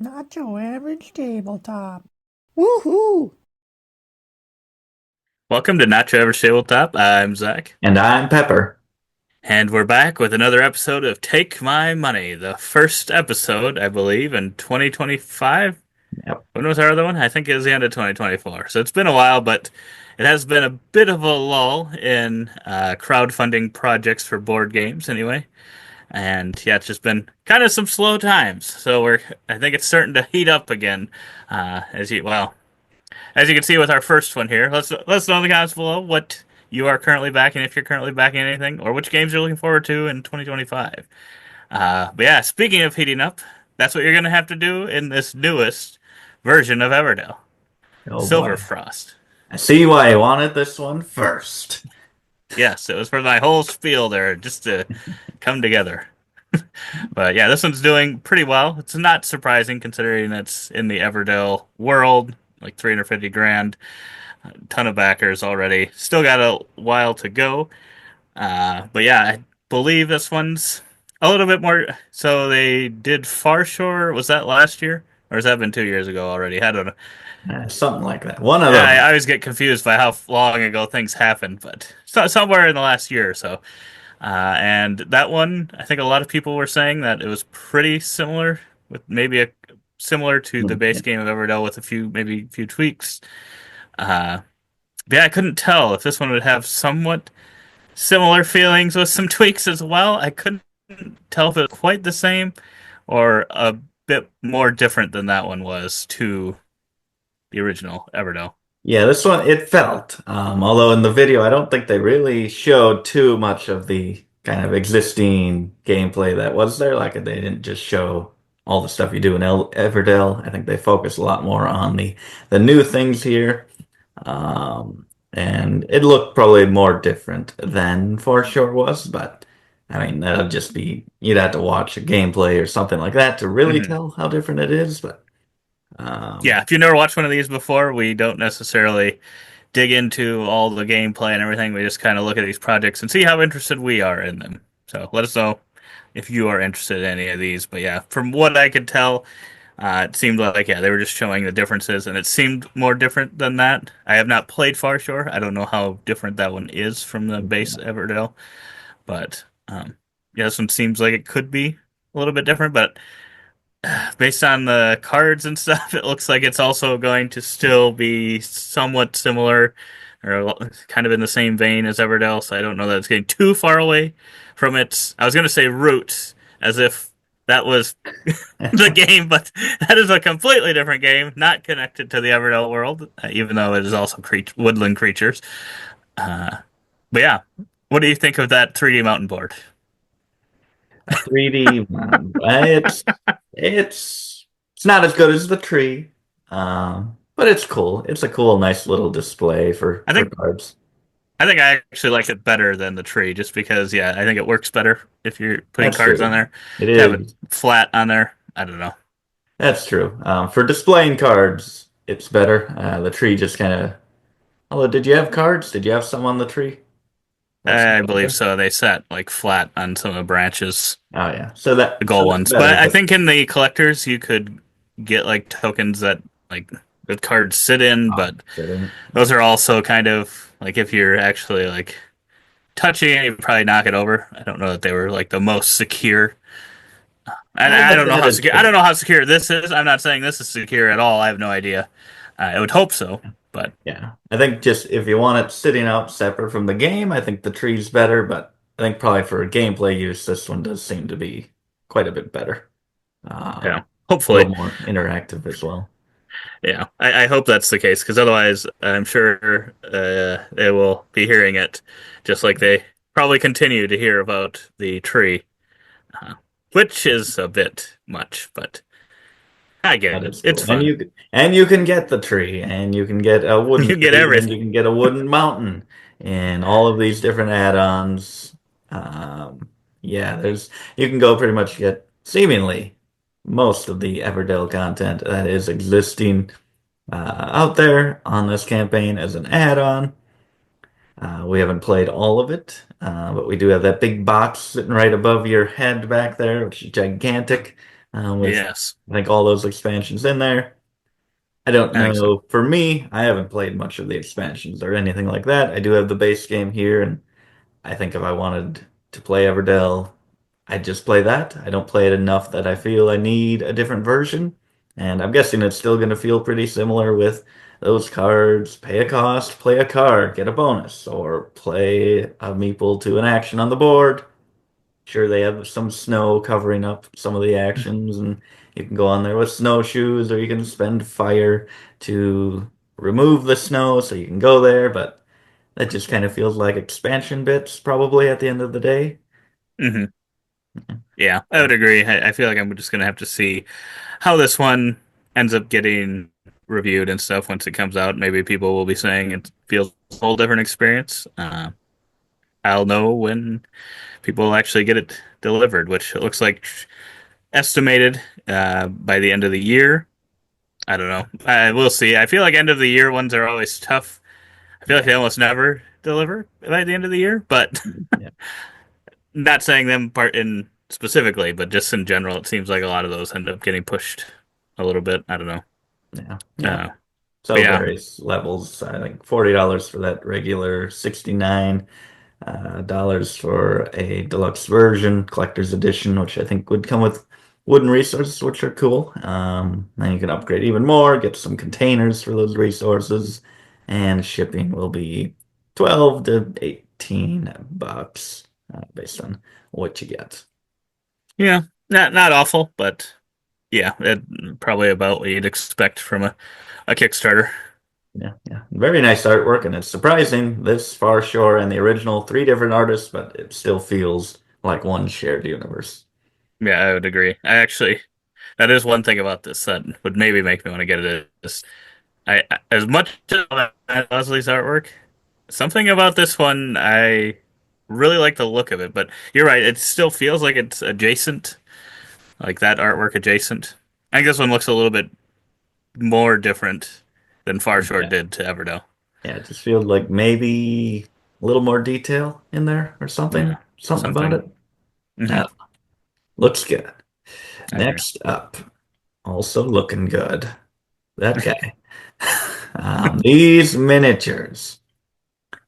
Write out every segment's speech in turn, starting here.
Not your average tabletop. Woohoo! Welcome to Not Your Average Tabletop. I'm Zach, And I'm Pepper. and we're back with another episode of Take My Money, the first episode, I believe, in 2025. Yep. When was our other one? I think it was the end of 2024. So it's been a while, but it has been a bit of a lull in crowdfunding projects for board games, anyway. And yeah, it's just been kind of some slow times. So I think it's starting to heat up again. As you can see with our first one here, let's know in the comments below what you are currently backing, if you're currently backing anything, or which games you're looking forward to in 2025. But yeah, speaking of heating up, that's what you're going to have to do in this newest version of Everdell, Oh boy. Silverfrost. I see why you wanted this one first. Yes, it was for my whole spiel there, just to come together. But yeah, this one's doing pretty well. It's not surprising considering it's in the Everdell world, like 350 grand. A ton of backers already. Still got a while to go. But yeah, I believe this one's a little bit more. So they did Far Shore. Was that last year? Or has that been 2 years ago already? I don't know. Something like that. One of I them. always get confused by how long ago things happened, but somewhere in the last year or so. And that one, I think a lot of people were saying that it was pretty similar, with maybe a similar to the base game of Everdell with maybe a few tweaks. Uh, yeah, I couldn't tell if this one would have somewhat similar feelings with some tweaks as well. I couldn't tell if it was quite the same or a bit more different than that one was to the original Everdell. Yeah, this one, it felt. Although in the video, I don't think they really showed too much of the kind of existing gameplay that was there. Like they didn't just show all the stuff you do in Everdell. I think they focused a lot more on the new things here. And it looked probably more different than For Sure was, but I mean, that'd just be, you'd have to watch a gameplay or something like that to really Hmm. tell how different it is. But Yeah, um, if you've never watched one of these before, we don't necessarily dig into all the gameplay and everything. We just kind of look at these projects and see how interested we are in them. So let us know if you are interested in any of these. But yeah, from what I could tell, it seemed like yeah they were just showing the differences, and it seemed more different than that. I have not played Far Shore. I don't know how different that one is from the base Everdell, but yeah, this one seems like it could be a little bit different. But based on the cards and stuff, it looks like it's also going to still be somewhat similar or kind of in the same vein as Everdell. So I don't know that it's getting too far away from its. I was going to say roots, as if that was the game, but that is a completely different game, not connected to the Everdell world, even though it is also woodland creatures. Uh, but yeah, what do you think of that 3D mountain board? a 3D, it's not as good as the tree, but it's cool. It's a cool, nice little display I for think cards. I think I actually like it better than the tree, just because yeah, I think it works better if you're putting That's cards on true. there. It To have it is. flat on there, I don't know. That's true. For displaying cards, it's better. The tree just kind of. Although, did you have cards? Did you have some on the tree? That's I not believe there. so. They sat like flat on some of the branches, Oh yeah. So that the gold that's ones. better. But I But think in the collectors you could get like tokens that like the cards sit in, but sitting. those are also kind of like if you're actually like touching it, you probably knock it over. I don't know that they were like the most secure. And I But don't know that how is secure. I true. don't know how secure this is. I'm not saying this is secure at all. I have no idea. I would hope so, but Yeah. I think just if you want it sitting out separate from the game, I think the tree's better. But I think probably for gameplay use, this one does seem to be quite a bit better. yeah, A hopefully, little more interactive as well. yeah. I hope that's the case because otherwise, I'm sure they will be hearing it, just like they probably continue to hear about the tree, uh, which is a bit much, but I get That it. is It's cool. fun. And you can get the tree, and you can get a wooden You get tree, and you everything. can get a wooden mountain, and all of these different add-ons. Um, yeah, there's you can go pretty much get seemingly most of the Everdell content that is existing out there on this campaign as an add-on. We haven't played all of it, but we do have that big box sitting right above your head back there, which is gigantic. with Yes. I think all those expansions in there. I don't I think so. know. For me, I haven't played much of the expansions or anything like that. I do have the base game here, and I think if I wanted to play Everdell, I'd just play that. I don't play it enough that I feel I need a different version. And I'm guessing it's still going to feel pretty similar with those cards. Pay a cost, play a card, get a bonus, or play a meeple to an action on the board. Sure, they have some snow covering up some of the actions, and you can go on there with snowshoes, or you can spend fire to remove the snow so you can go there, but that just kind of feels like expansion bits probably at the end of the day. Hmm. Yeah, I would agree. I feel like I'm just gonna have to see how this one ends up getting reviewed and stuff once it comes out. Maybe people will be saying it feels a whole different experience. I'll know when people will actually get it delivered, which it looks like estimated by the end of the year. I don't know. We'll see. I feel like end of the year ones are always tough. I feel like Yeah, they almost never deliver by the end of the year, but yeah, not saying them part in specifically, but just in general, it seems like a lot of those end up getting pushed a little bit. I don't know. yeah, yeah. Uh, but So yeah, various levels. I think $40 for that regular 69 dollars for a deluxe version, collector's edition, which I think would come with wooden resources, which are cool. Then you can upgrade even more, get some containers for those resources, and shipping will be 12 to 18 bucks based on what you get. yeah, not awful, but yeah, probably about what you'd expect from a Kickstarter. Yeah, yeah. Very nice artwork, and it's surprising this far short and the original, three different artists, but it still feels like one shared universe. Yeah, I would agree. That is one thing about this that would maybe make me want to get it. Is as much as I like Leslie's artwork, something about this one I really like the look of it. But you're right; it still feels like it's adjacent, like that artwork adjacent. I think this one looks a little bit more different than Far Shore Yeah. did to Everdell. Yeah, it just feels like maybe a little more detail in there or Yeah, something. Something about something. it. Hmm. Yeah, looks good. I agree. Next up, also looking good. That guy. These miniatures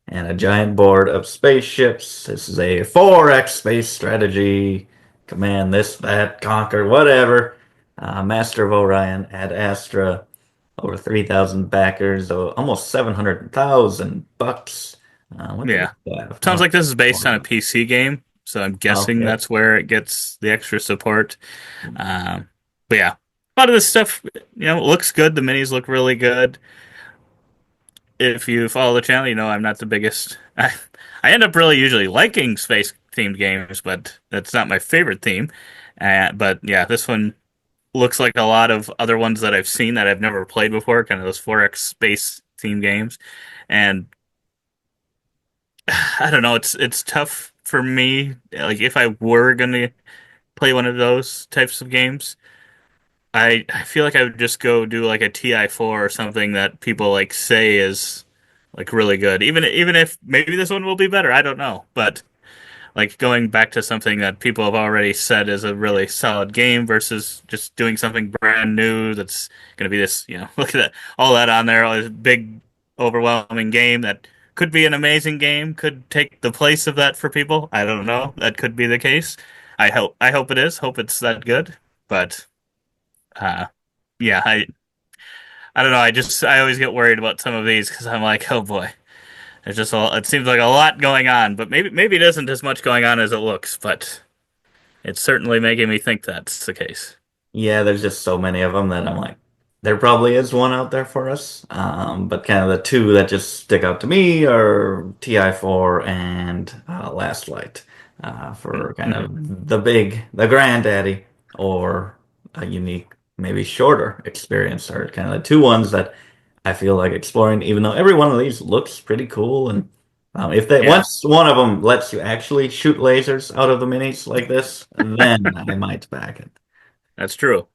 and a giant board of spaceships. This is a 4X space strategy. Command this, that, conquer, whatever. Master of Orion at Astra. Over 3,000 backers, so almost 700,000 bucks. What do Yeah. they have? Sounds like this is based on a Oh, PC game, so I'm guessing okay. that's where it gets the extra support. Um, but yeah, a lot of this stuff, looks good. The minis look really good. If you follow the channel, you know I'm not the biggest. I end up really usually liking space themed games, but that's not my favorite theme. But yeah, this one looks like a lot of other ones that I've seen that I've never played before, kind of those 4X space themed games. And I don't know, it's tough for me. Like if I were gonna play one of those types of games, I feel like I would just go do like a TI4 or something that people like say is like really good. Even if maybe this one will be better, I don't know. But like going back to something that people have already said is a really solid game versus just doing something brand new that's going to be this, look at that, all that on there, all this big, overwhelming game that could be an amazing game, could take the place of that for people. I don't know. That could be the case. I hope it is. Hope it's that good. But uh, yeah, I don't know. I always get worried about some of these because I'm like, oh boy. It seems like a lot going on, but maybe it isn't as much going on as it looks, but it's certainly making me think that's the case. Yeah, there's just so many of them that I'm like, there probably is one out there for us. But kind of the two that just stick out to me are TI4 and Last Light for kind Mm-hmm. of the granddaddy, or a unique, maybe shorter experience, are kind of the two ones that I feel like exploring, even though every one of these looks pretty cool. And if they Yeah, once one of them lets you actually shoot lasers out of the minis like this, then I might back it. that's true.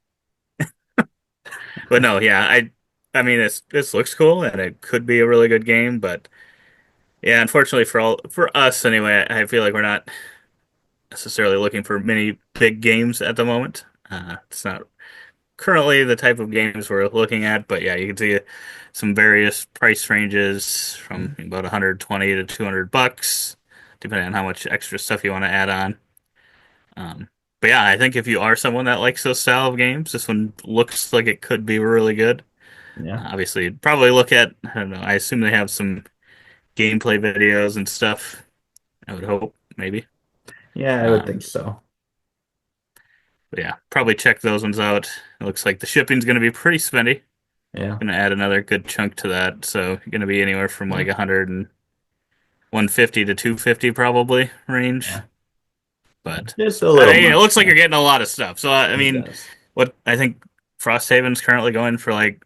But no, yeah, I mean this looks cool and it could be a really good game, but yeah, unfortunately for us anyway, I feel like we're not necessarily looking for many big games at the moment. It's not currently the type of games we're looking at, but yeah, you can see some various price ranges from Mhm. about 120 to 200 bucks, depending on how much extra stuff you want to add on. Um, but yeah, I think if you are someone that likes those style of games, this one looks like it could be really good. Yeah. Obviously, you'd probably look at, I don't know, I assume they have some gameplay videos and stuff. I would hope, maybe. Yeah, I would Um, think so. but yeah, probably check those ones out. It looks like the shipping's going to be pretty spendy. Yeah. Going to add another good chunk to that. So you're going to be anywhere from Yeah. like 100 and 150 to 250 probably range. Yeah. But Just a I little mean, it much. looks like Yeah, you're getting a lot of stuff. So I it mean, does. what I think Frosthaven's currently going for like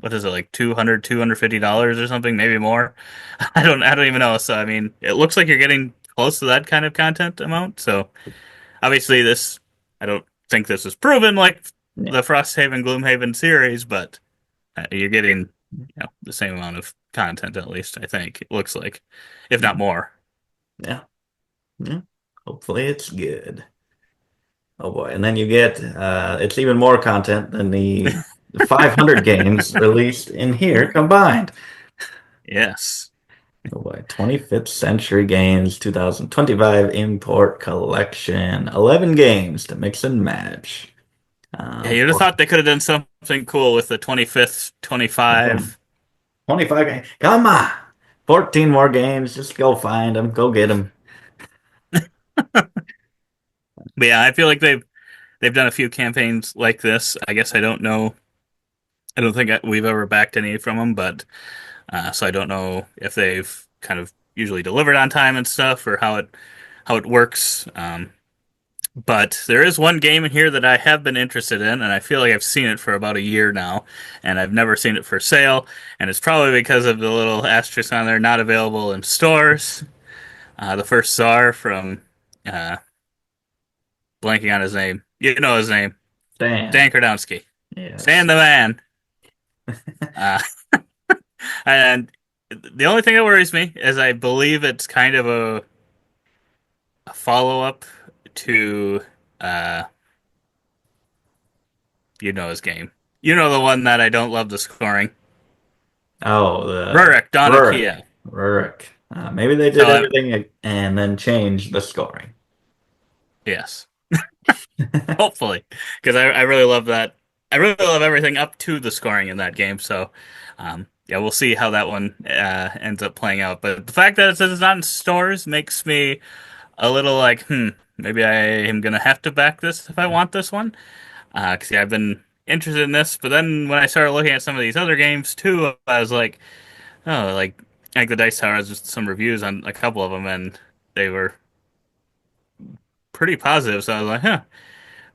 what is it like 250 dollars or something, maybe more. I don't even know. So I mean, it looks like you're getting close to that kind of content amount. So obviously this I don't think this is proven like Yeah. the Frosthaven Gloomhaven series, but you're getting the same amount of content at least, I think. It looks like, if not more. Yeah. Yeah. Hopefully it's good. Oh boy. And then you get it's even more content than the 500 games released in here combined. Yes. Oh boy. 25th Century Games 2025 Import Collection. 11 games to mix and match. Yeah, you'd have For thought they could have done something cool with the 25th, again, 25. 25 games. Come on. 14 more games. Just go find them. Go get them. But yeah, I feel like they've done a few campaigns like this. I guess I don't know. I don't think we've ever backed any from them, but so I don't know if they've kind of usually delivered on time and stuff or how it works. But there is one game in here that I have been interested in, and I feel like I've seen it for about a year now, and I've never seen it for sale, and it's probably because of the little asterisk on there, not available in stores. The first Tsar from uh, blanking on his name. You know his name, Dan Dan. Kardowski. Stan Yes. the Man. Uh, and the only thing that worries me is I believe it's kind of a follow up to uh, you know his game. You know the one that I don't love the scoring. Oh, the Rurik, Dawn of Rurik. Kiev. Rurik. Maybe they did So everything and then changed the scoring. yes, hopefully, because I really love that. I really love everything up to the scoring in that game. So, yeah, we'll see how that one ends up playing out. But the fact that it says it's not in stores makes me a little like, maybe I am gonna have to back this if I want this one. Because yeah, I've been interested in this, but then when I started looking at some of these other games too, I was like, oh, like the Dice Tower has just some reviews on a couple of them, and they were pretty positive. So I was like, huh.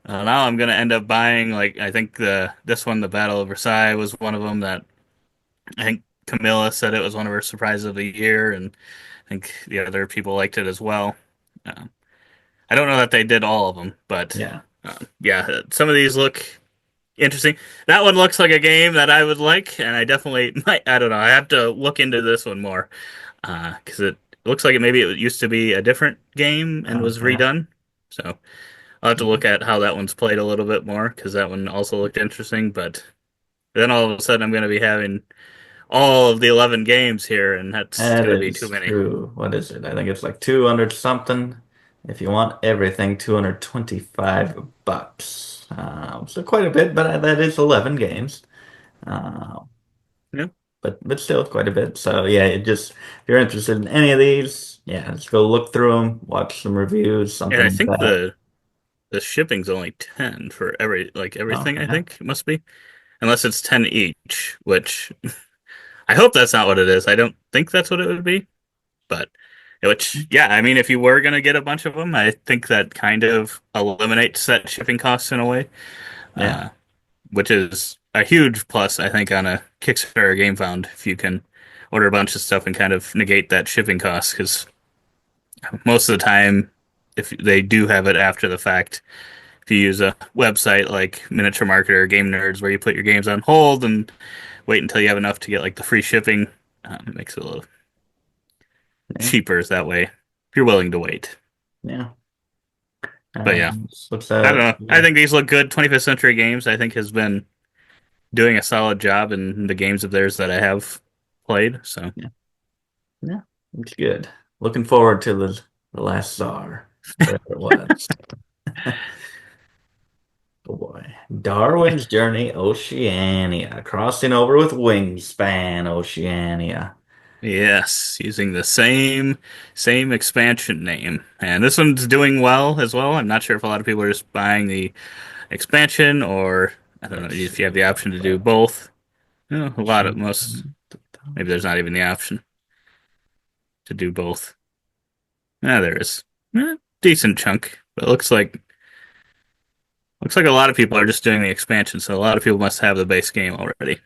Now I'm gonna end up buying like I think the this one, the Battle of Versailles, was one of them that I think Camilla said it was one of her surprises of the year, and I think the other people liked it as well. Um, I don't know that they did all of them, but Yeah. yeah, some of these look interesting. That one looks like a game that I would like, and I definitely might. I don't know. I have to look into this one more because it looks like maybe it used to be a different game and was Okay. redone. So I'll have to look at how that one's played a little bit more because that one also looked interesting. But then all of a sudden, I'm going to be having all of the 11 games here, and that's That going to be too is many. true. What is it? I think it's like 200 something. If you want everything, 225 bucks. So quite a bit, but that is 11 games. Uh, Yeah. but still quite a bit. So yeah, it just if you're interested in any of these, yeah, just go look through them, watch some reviews, And something I like think that. the shipping's only 10 for everything, I Okay. think it must be. Unless it's 10 each, which I hope that's not what it is. I don't think that's what it would be, but which, yeah, I mean, if you were going to get a bunch of them, I think that kind of eliminates that shipping cost in a way, Yeah. uh, which is a huge plus, I think, on a Kickstarter Gamefound if you can order a bunch of stuff and kind of negate that shipping cost, because most of the time, if they do have it after the fact, if you use a website like Miniature Market or Game Nerds where you put your games on hold and wait until you have enough to get like the free shipping, it makes it a little Yeah. cheaper that way if you're willing to wait. Yeah. But yeah, Looks I don't know. I think these look good. 25th Century Games, I think, has been doing a solid job in the games of theirs that I have played. So yeah, yeah, looks good. Looking forward to the last Tsar, whatever it was. Oh boy. Darwin's Journey, Oceania. Crossing over with Wingspan, Oceania. yes, using the same expansion name, and this one's doing well as well. I'm not sure if a lot of people are just buying the expansion, or I don't know Let's if you have see. the option to do both. You know, a lot of most Achievement. maybe there's not even the option to do both. Yeah, there is. Decent chunk, but it looks like a lot of people are just doing the expansion, so a lot of people must have the base game already.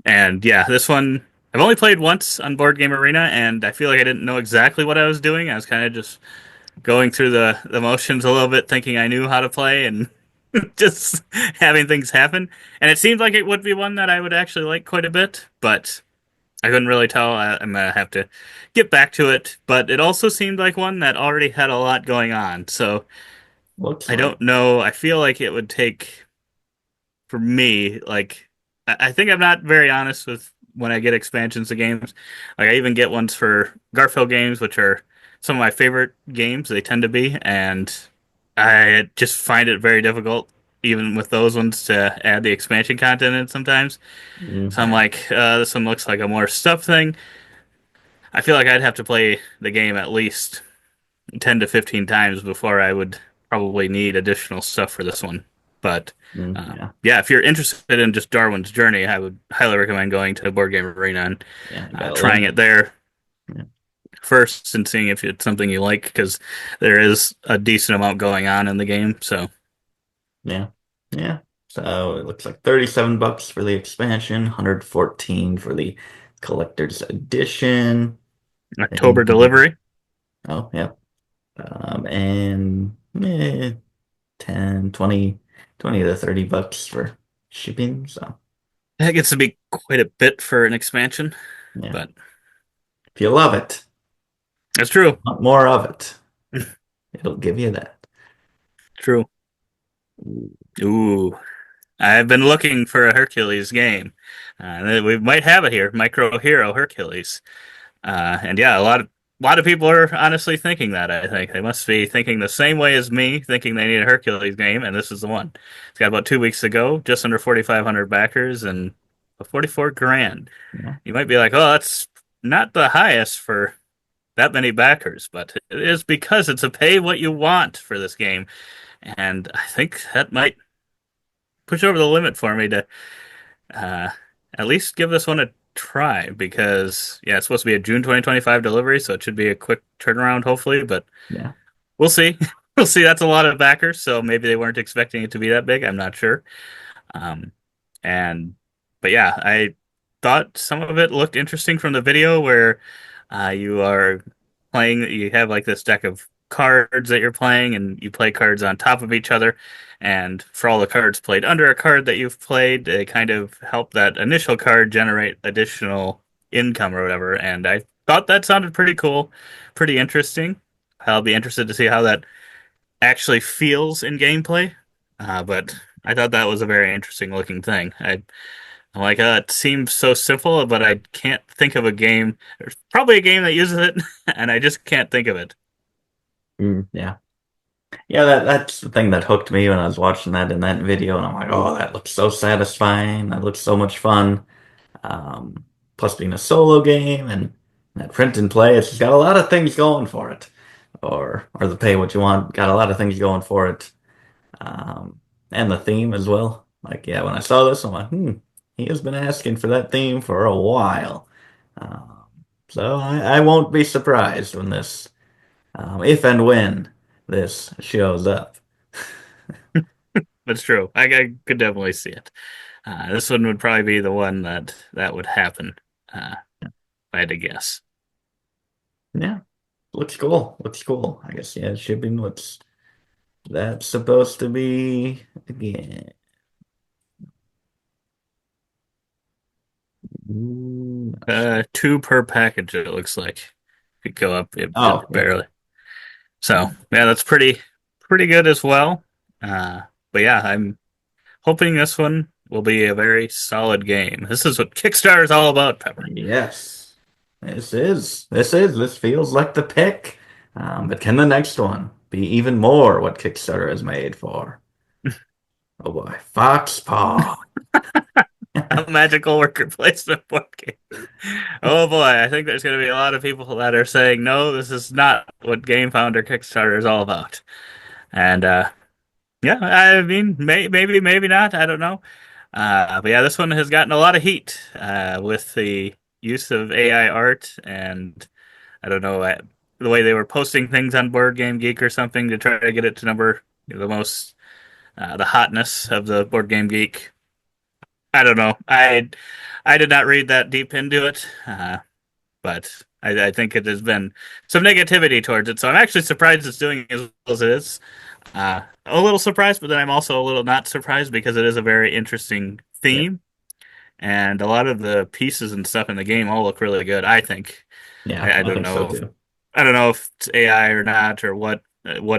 And yeah, this one I've only played once on Board Game Arena, and I feel like I didn't know exactly what I was doing. I was kind of just going through the motions a little bit, thinking I knew how to play, and just having things happen. And it seemed like it would be one that I would actually like quite a bit, but I couldn't really tell. I'm gonna have to get back to it. But it also seemed like one that already had a lot going on, so Looks I like. don't know. I feel like it would take for me, like I think I'm not very honest with when I get expansions to games. Like I even get ones for Garfield games, which are some of my favorite games. They tend to be, and I just find it very difficult, even with those ones, to add the expansion content in sometimes. So I'm Yeah. like, this one looks like a more stuff thing. I feel like I'd have to play the game at least 10 to 15 times before I would probably need additional stuff for this one. But Yeah. yeah, if you're interested in just Darwin's Journey, I would highly recommend going to Board Game Arena and Yeah. I got a trying link. it there Yeah. first and seeing if it's something you like, because there is a decent amount going on in the game. So Yeah. Yeah. So it looks like 37 bucks for the expansion, 114 for the collector's edition. October And delivery. oh, yeah. And 10, 20, 20 to 30 bucks for shipping. So That gets to be quite a bit for an expansion, yeah. but If you love it, that's true. want more of it, it'll give you that. True. Ooh, I've been looking for a Hercules game. We might have it here, Micro Hero Hercules. And yeah, a lot of people are honestly thinking that. I think they must be thinking the same way as me, thinking they need a Hercules game, and this is the one. It's got about 2 weeks to go, just under 4,500 backers, and a 44 grand. Yeah. You might be like, "Oh, that's not the highest for that many backers," but it is because it's a pay what you want for this game, and I think that might push over the limit for me to uh, at least give this one a try because yeah, it's supposed to be a June 2025 delivery, so it should be a quick turnaround, hopefully. But Yeah. we'll see. We'll see. That's a lot of backers, so maybe they weren't expecting it to be that big. I'm not sure. Um, and but yeah, I thought some of it looked interesting from the video where you are playing. You have like this deck of cards that you're playing, and you play cards on top of each other. And for all the cards played under a card that you've played, they kind of help that initial card generate additional income or whatever. And I thought that sounded pretty cool, pretty interesting. I'll be interested to see how that actually feels in gameplay. But I thought that was a very interesting looking thing. I'm like, it seems so simple, but I can't think of a game. There's probably a game that uses it, and I just can't think of it. Yeah. Yeah, that's the thing that hooked me when I was watching that in that video, and I'm like, oh, that looks so satisfying. That looks so much fun. Um, Plus being a solo game and that print and play, it's got a lot of things going for it. Or the pay what you want, got a lot of things going for it. And the theme as well. Like, yeah, when I saw this, I'm like, he has been asking for that theme for a while. Um, so I won't be surprised when this, if and when this shows up. That's true. I could definitely see it. This one would probably be the one that would happen, if I had to guess. Yeah, looks cool. Looks cool. I guess, yeah, shipping, what's that supposed to be again? Not sure. Two per package, it looks like. Could go up Oh, yeah. barely. So yeah, that's pretty good as well. Uh, but yeah, I'm hoping this one will be a very solid game. This is what Kickstarter is all about, Pepper. Yes, this feels like the pick. But can the next one be even more what Kickstarter is made for? Oh boy, Foxpaw. A magical worker placement board game. Oh boy, I think there's going to be a lot of people that are saying no, this is not what Gamefound or Kickstarter is all about. And yeah, I mean, maybe, maybe not. I don't know. But yeah, this one has gotten a lot of heat with the use of AI art, and I don't know the way they were posting things on Board Game Geek or something to try to get it to number the most the hotness of the Board Game Geek. I don't know. I did not read that deep into it, but I think it has been some negativity towards it. So I'm actually surprised it's doing as well as it is. A little surprised, but then I'm also a little not surprised because it is a very interesting Yep. theme, and a lot of the pieces and stuff in the game all look really good. I think. Yeah, I I don't think so know. too. I don't know if it's AI or not, or what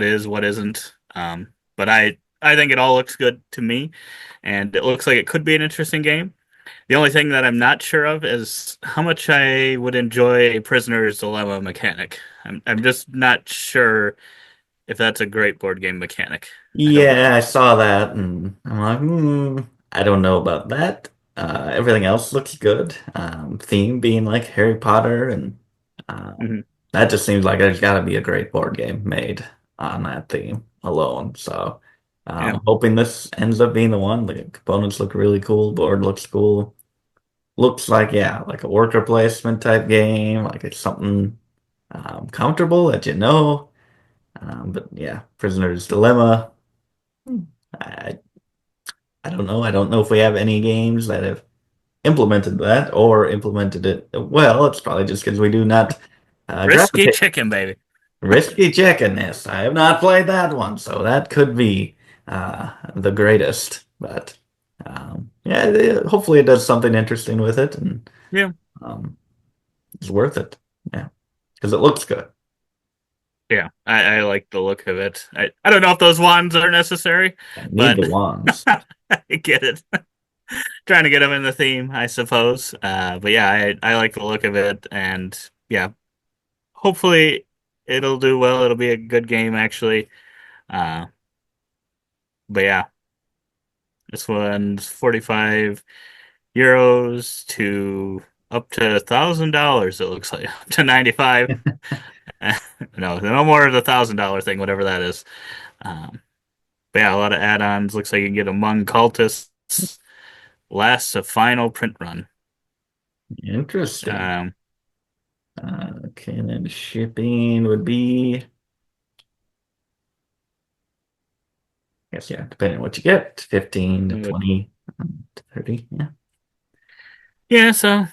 is, what isn't. But I think it all looks good to me, and it looks like it could be an interesting game. The only thing that I'm not sure of is how much I would enjoy a prisoner's dilemma mechanic. I'm just not sure if that's a great board game mechanic. I don't know. Yeah, I saw that and I'm like, I don't know about that. Everything else looks good. Theme being like Harry Potter and Hmm. that just seems like there's got to be a great board game made on that theme alone. So Yeah. I'm hoping this ends up being the one. The components look really cool, board looks cool. Looks like, yeah, like a worker placement type game, like it's something comfortable that you know. But yeah, Prisoner's Dilemma. I I don't know. I don't know if we have any games that have implemented that or implemented it well. It's probably just because we do not Risky gravitate. chicken, baby. Risky Chicken this. I have not played that one, so that could be the greatest. But yeah, hopefully it does something interesting with it and Yeah. um, it's worth it. Yeah, because it looks good. Yeah. I like the look of it. I don't know if those wands are necessary, I need but the wands. I get it. Trying to get them in the theme, I suppose. But yeah, I like the look of it, and yeah, hopefully it'll do well. It'll be a good game, actually. Uh, but yeah, this one's 45 euros to up to $1,000. It looks like up to 95. No more of the $1,000 thing, whatever that is. Um, but yeah, a lot of add-ons. Looks like you can get Among Cultists. Lasts a final print run. Interesting. Um, Okay, then shipping would be, I guess, yeah, depending on what you get, 15 to 20 to 30. Yeah. yeah, so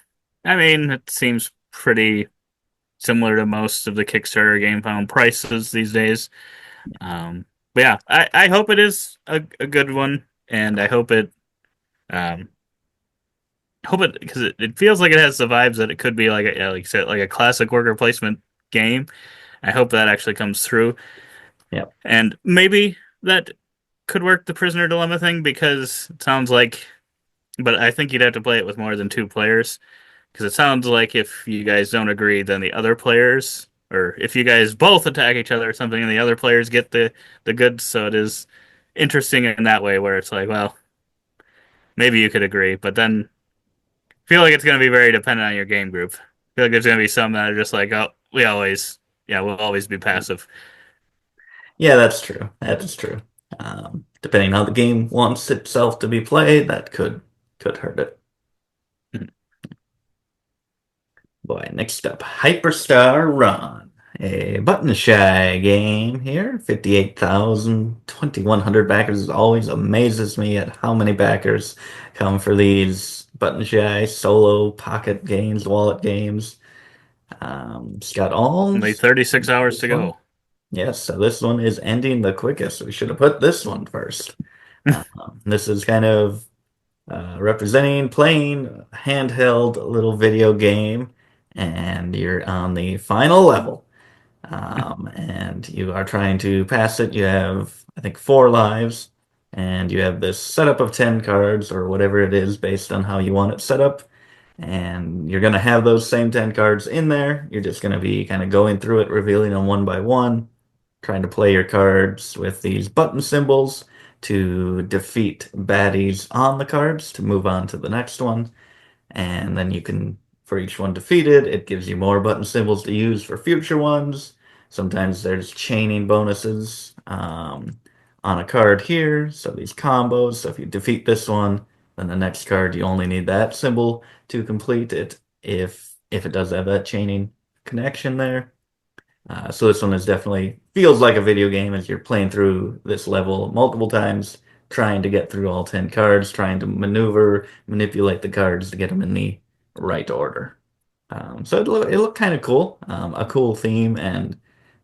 I mean, it seems pretty similar to most of the Kickstarter game found prices these days. But yeah, I hope it is a good one, and I um, hope it because it feels like it has the vibes that it could be like yeah, like you said, like a classic worker placement game. I hope that actually comes through, Yep. and maybe that could work the prisoner dilemma thing because it sounds like, but I think you'd have to play it with more than two players. Because it sounds like if you guys don't agree, then the other players, or if you guys both attack each other or something, and the other players get the goods. So it is interesting in that way, where it's like, well, maybe you could agree, but then I feel like it's going to be very dependent on your game group. I feel like there's going to be some that are just like, oh, yeah, we'll always be passive. Yeah, that's true. That is true. Depending on how the game wants itself to be played, that could hurt it. Boy, next up, Hyperstar Run. A button shy game here. 58,000, 2,100 backers always amazes me at how many backers come for these button shy solo pocket games, wallet games. Scott Only Alms. 36 hours This to one. go. Yes, so this one is ending the quickest. We should have put this one first. This is kind of representing playing a handheld little video game, and you're on the final level. and you are trying to pass it. You have, I think, 4 lives, and you have this setup of 10 cards or whatever it is based on how you want it set up. And you're going to have those same 10 cards in there. You're just going to be kind of going through it, revealing them one by one, trying to play your cards with these button symbols to defeat baddies on the cards to move on to the next one. And then you can, for each one defeated, it gives you more button symbols to use for future ones. Sometimes there's chaining bonuses on a card here. So these combos. So if you defeat this one, then the next card you only need that symbol to complete it if it does have that chaining connection there. So this one is definitely feels like a video game as you're playing through this level multiple times, trying to get through all 10 cards, trying to manipulate the cards to get them in the right order. So it looked kind of cool, a cool theme, and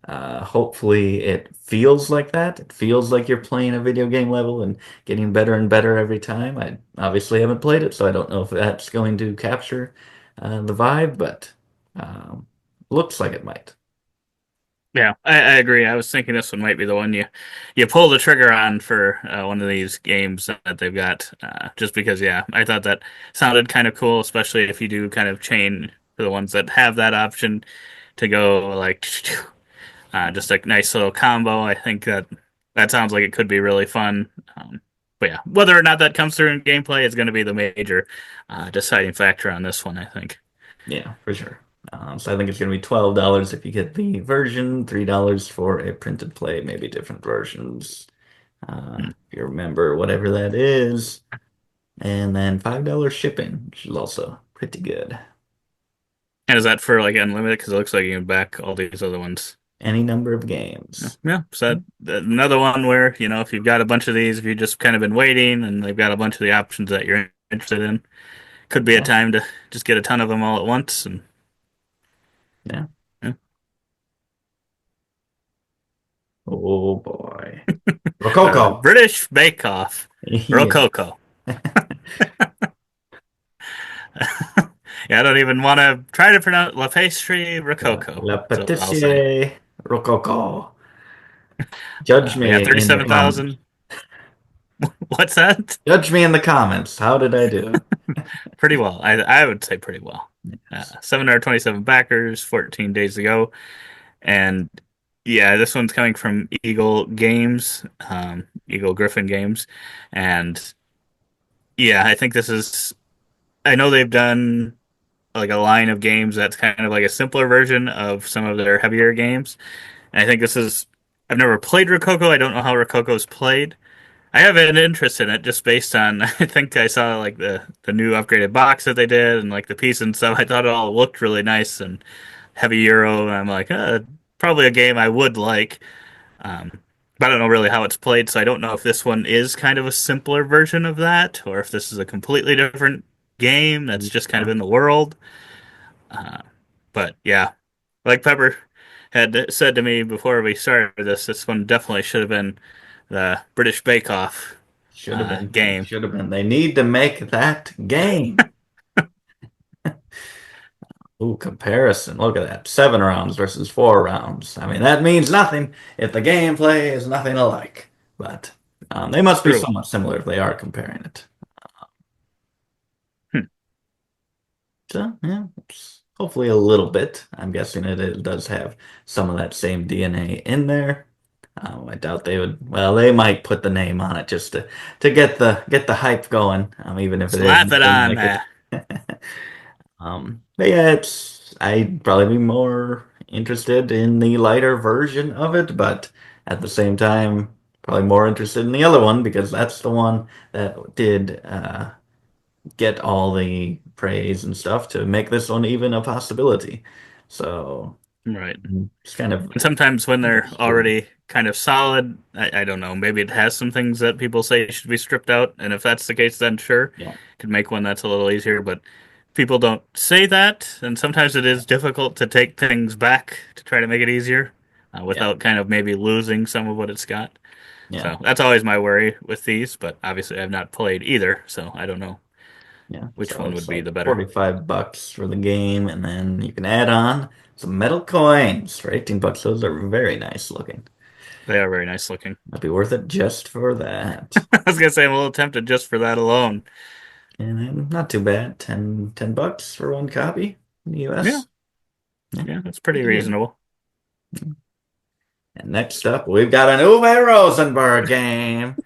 hopefully it feels like that. It feels like you're playing a video game level and getting better and better every time. I obviously haven't played it, so I don't know if that's going to capture the vibe, but looks like it might. Yeah, I agree. I was thinking this one might be the one you pull the trigger on for one of these games that they've got. Just because, yeah, I thought that sounded kind of cool, especially if you do kind of chain for the ones that have that option to go like just a nice little combo. I think that sounds like it could be really fun. But yeah, whether or not that comes through in gameplay is going to be the major deciding factor on this one, I think. Yeah, for sure. So I think it's going to be $12 if you get the version, $3 for a printed play, maybe different versions, Hmm. if you remember whatever that is. And then $5 shipping, which is also pretty good. And is that for like unlimited? Because it looks like you can back all these other ones. Any number of games. Yeah, so another one where, if you've got a bunch of these, if you've just kind of been waiting and they've got a bunch of the options that you're interested in, could be a Yeah, time to just get a ton of them all at once. And yeah. yeah. Oh boy. Rococo. British Bake Off, Yeah. Rococo. Yeah, I don't even want to try to pronounce La Pastry Rococo. La So I'll say, Pâtisserie Rococo. Judge yeah, me in the comments. 37,000. What's that? Judge me in the comments. How did I do? Pretty well. I would say pretty well. 727 backers, 14 days ago. And yeah, this one's coming from Eagle Games, Eagle Griffin Games. And yeah, I think this is, I know they've done like a line of games that's kind of like a simpler version of some of their heavier games. And I think this is, I've never played Rococo. I don't know how Rococo's played. I have an interest in it just based on, I think I saw like the new upgraded box that they did and like the piece and stuff. I thought it all looked really nice and heavy Euro. And I'm like, probably a game I would like. Um, but I don't know really how it's played, so I don't know if this one is kind of a simpler version of that, or if this is a completely different game that's just kind of Yeah. in the world. Uh, but yeah, like Pepper had said to me before we started this one definitely should have been the British Bake Off Should have been. It game. should have been. They need to make that game. Ooh, comparison. Look at that. 7 rounds versus 4 rounds. I mean, that means nothing if the gameplay is nothing alike. But they must be True. somewhat similar if they are comparing it. Hmm. So, yeah, it's hopefully a little bit. I'm guessing it does have some of that same DNA in there. I doubt they would. Well, they might put the name on it just to get the hype going, even if it is Slap it nothing on like there. it. But yeah, I'd probably be more interested in the lighter version of it, but at the same time, probably more interested in the other one because that's the one that did get all the praise and stuff to make this one even a possibility. So Right. it's kind of And sometimes when they're bittersweet. already kind of solid, I don't know, maybe it has some things that people say should be stripped out. And if that's the case, then sure, Yeah, could make one that's a little easier. But people don't say that. And sometimes it is difficult to take things back to try to make it easier yeah, without kind of maybe losing some of what it's got. yeah, So that's always my worry with these. But obviously, I've not played either. So I don't know yeah. which So one would it's be like the better. $45 for the game, and then you can add on some metal coins for 18 bucks. Those are very nice looking. They are very nice looking. Might be worth it just for that. I was gonna say I'm a little tempted just for that alone. And then not too bad. 10 bucks for one copy in the Yeah, US. Yeah, yeah, that's pretty pretty good. reasonable. And next up, we've got an Uwe Rosenberg game.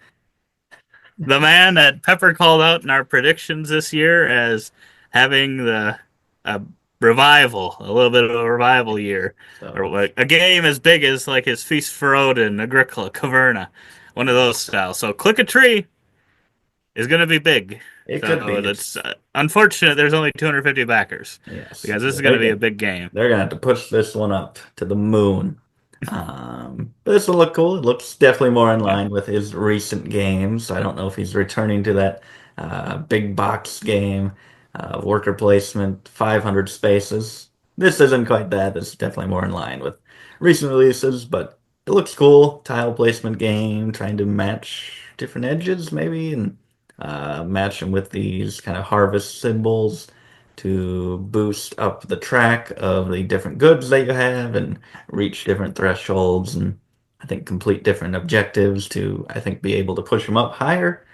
The man that Pepper called out in our predictions this year as having the a revival, a little bit of a revival year, or So like a game as big as like his Feast for Odin, Agricola, Caverna, one of those styles. So Click a Tree is going to be big. it could So be. that's unfortunate. There's only 250 backers Yes, because this is going they to be a get big game. they're gonna have to push this one up to the moon. But this will look cool. It looks definitely more in Yeah. line with his recent games. I don't know if he's returning to that big box game, worker placement, 500 spaces. This isn't quite that. This is definitely more in line with recent releases, but it looks cool. Tile placement game, trying to match different edges maybe, and match them with these kind of harvest symbols to boost up the track of the different goods that you have and reach different thresholds and I think complete different objectives to I think be able to push them up higher.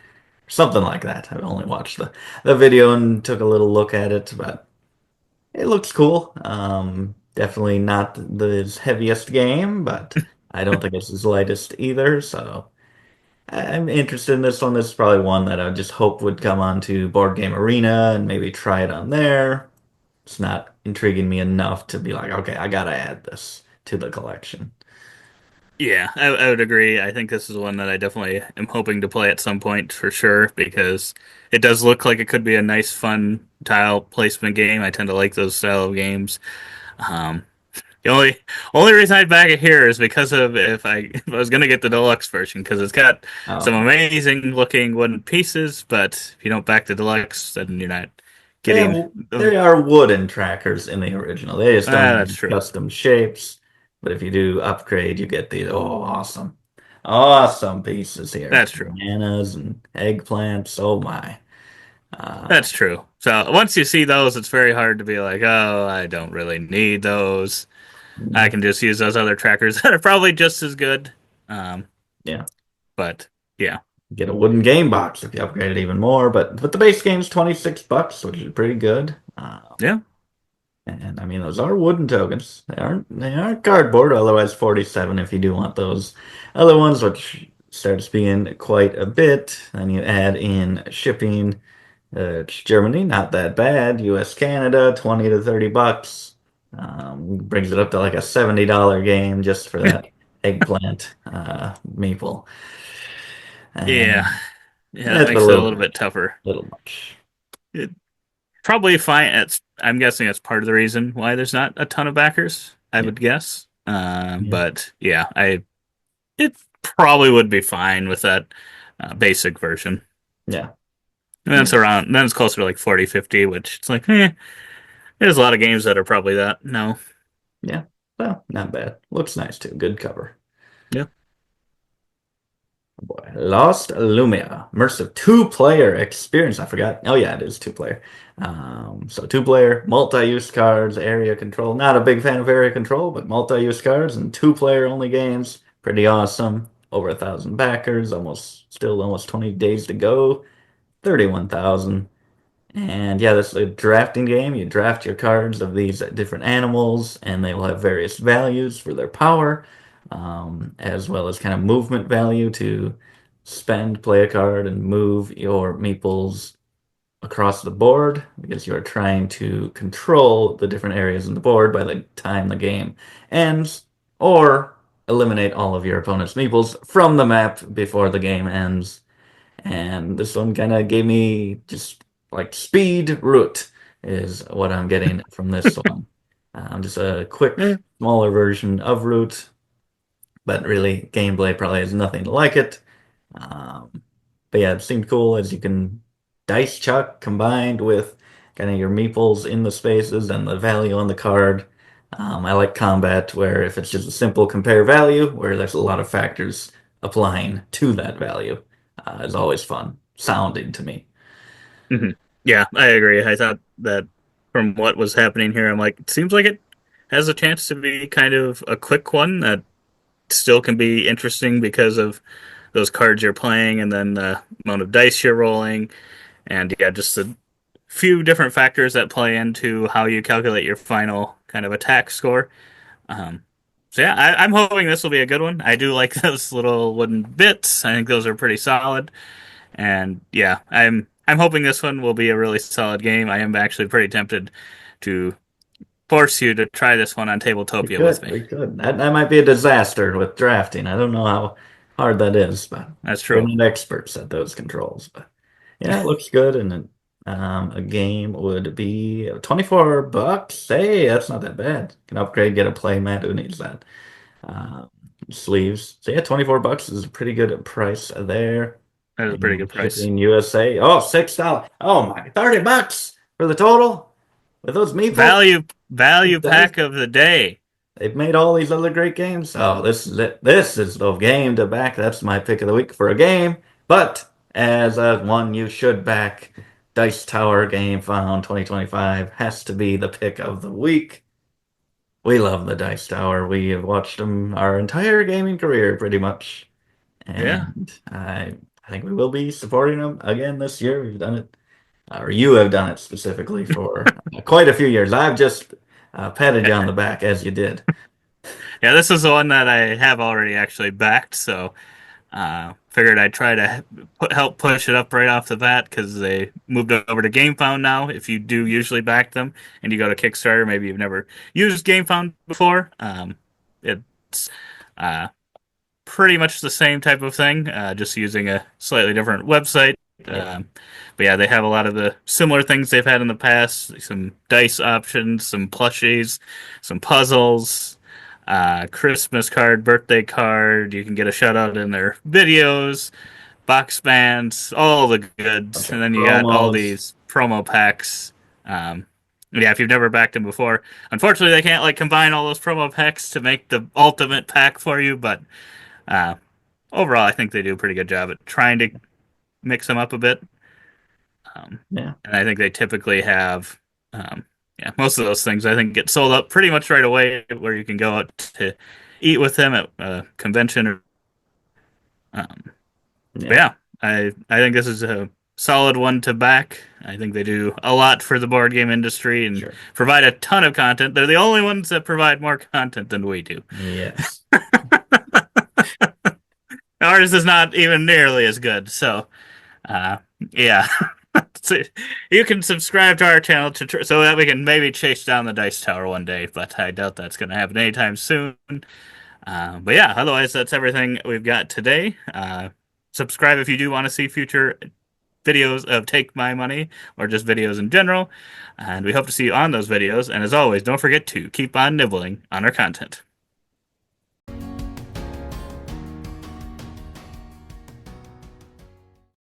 Something like that. I've only watched the video and took a little look at it, but it looks cool. Definitely not the heaviest game, but I don't think it's his lightest either, so I'm interested in this one. This is probably one that I just hope would come onto Board Game Arena and maybe try it on there. It's not intriguing me enough to be like, okay, I gotta add this to the collection. Yeah, I would agree. I think this is one that I definitely am hoping to play at some point for sure because it does look like it could be a nice, fun tile placement game. I tend to like those style of games. Um, the only reason I'd back it here is because of if I was gonna get the deluxe version because it's got some Oh, amazing looking wooden pieces, but if you don't back the deluxe, then you're not they getting. have they are wooden trackers in the original. They just don't That's have true. custom shapes. But if you do upgrade, you get these awesome, awesome pieces here. That's true. Bananas and eggplants. Oh my. Uh, That's true. So once you see those, it's very hard to be like, oh, I don't really need those. I yeah, can just use those other trackers that are probably just as good. Um, yeah. but yeah, Get a wooden game box if you upgrade it even more. But the base game's 26 bucks, which is pretty good. yeah, And I mean, those are wooden tokens. They aren't cardboard. Otherwise, 47 if you do want those other ones, which starts being quite a bit. Then you add in shipping. Germany, not that bad. U.S. Canada, 20 to 30 bucks. Brings it up to like a $70 game just for that eggplant maple. yeah, And yeah. That that's a makes it a little little much. bit tougher. Little much. It probably fine. It's I'm guessing that's part of the reason why there's not a ton of backers. I Yeah. would guess. Yeah. But yeah, I it probably would be fine with that basic version. Yeah. And then Yeah. it's around. Then it's closer to like 40, 50, which it's like, there's a lot of games that are probably that. No. Yeah. Well, not bad. Looks nice too. Good cover. Yeah. Boy, Lost Lumia, immersive two-player experience. I forgot. Oh yeah, it is two-player. So two-player, multi-use cards, area control. Not a big fan of area control, but multi-use cards and two-player only games. Pretty awesome. Over 1,000 backers. Almost 20 days to go. 31,000. And yeah, this is a drafting game. You draft your cards of these different animals, and they will have various values for their power, as well as kind of movement value to spend, play a card, and move your meeples across the board because you are trying to control the different areas in the board by the time the game ends, or eliminate all of your opponent's meeples from the map before the game ends. And this one kind of gave me just like speed root is what I'm getting from this one. Just a quick, Yeah. smaller version of root, but really gameplay probably has nothing like it. Um, but yeah, it seemed cool as you can dice chuck combined with kind of your meeples in the spaces and the value on the card. I like combat where if it's just a simple compare value, where there's a lot of factors applying to that value, is always fun sounding to me. hmm Yeah, I agree. I thought that from what was happening here, I'm like, it seems like it has a chance to be kind of a quick one that still can be interesting because of those cards you're playing and then the amount of dice you're rolling. And yeah, just a few different factors that play into how you calculate your final kind of attack score. Um, so yeah, I'm hoping this will be a good one. I do like those little wooden bits. I think those are pretty solid. And yeah, I'm hoping this one will be a really solid game. I am actually pretty tempted to force you to try this one on We Tabletopia with could, me. we could. That might be a disaster with drafting. I don't know how hard that is, but That's we're true. not experts at those controls. But yeah, it looks good, and a game would be 24 bucks. Hey, that's not that bad. Can upgrade, get a play mat. Who needs that? Um, Sleeves. So yeah, 24 bucks is a pretty good price there. That is a pretty good And price. shipping USA. Oh, $6. Oh my, 30 bucks for the total with those meeples. Value Dice. pack of the day. They've made all these other great games. Oh, this is it. This is the game to back. That's my pick of the week for a game. But as a one you should back, Dice Tower Gamefound 2025 has to be the pick of the week. We love the Dice Tower. We have watched them our entire gaming career, pretty much. Yeah. And I think we will be supporting them again this year. We've done it, or you have done it specifically for quite a few years. I've just patted you on the back as you did. Yeah, this is the one that I have already actually backed, so figured I'd try to help push it up right off the bat because they moved over to Gamefound now. If you do usually back them and you go to Kickstarter, maybe you've never used Gamefound before. It's uh, pretty much the same type of thing, just using a slightly different website. Yeah. But yeah, they have a lot of the similar things they've had in the past. Some dice options, some plushies, some puzzles, Christmas card, birthday card. You can get a shout out in their videos, box bands, all the goods. Bunch And of then you got all promos. these promo packs. Um, yeah, if you've never backed them before, unfortunately they can't like combine all those promo packs to make the ultimate pack for you. But uh, overall, I think they do a pretty good job at trying to mix them up a bit. Yeah, And I think they typically have, yeah, most of those things I think get sold up pretty much right away where you can go out to eat with them at a convention. Um, but yeah, yeah, I think this is a solid one to back. I think they do a lot for the board game industry and sure. provide a ton of content. They're the only ones that provide more content than we do. Yes. Ours is not even nearly as good. So, uh, yeah. So you can subscribe to our channel so that we can maybe chase down the Dice Tower one day, but I doubt that's going to happen anytime soon. But yeah, otherwise, that's everything we've got today. Subscribe if you do want to see future videos of Take My Money or just videos in general. And we hope to see you on those videos. And as always, don't forget to keep on nibbling on our content.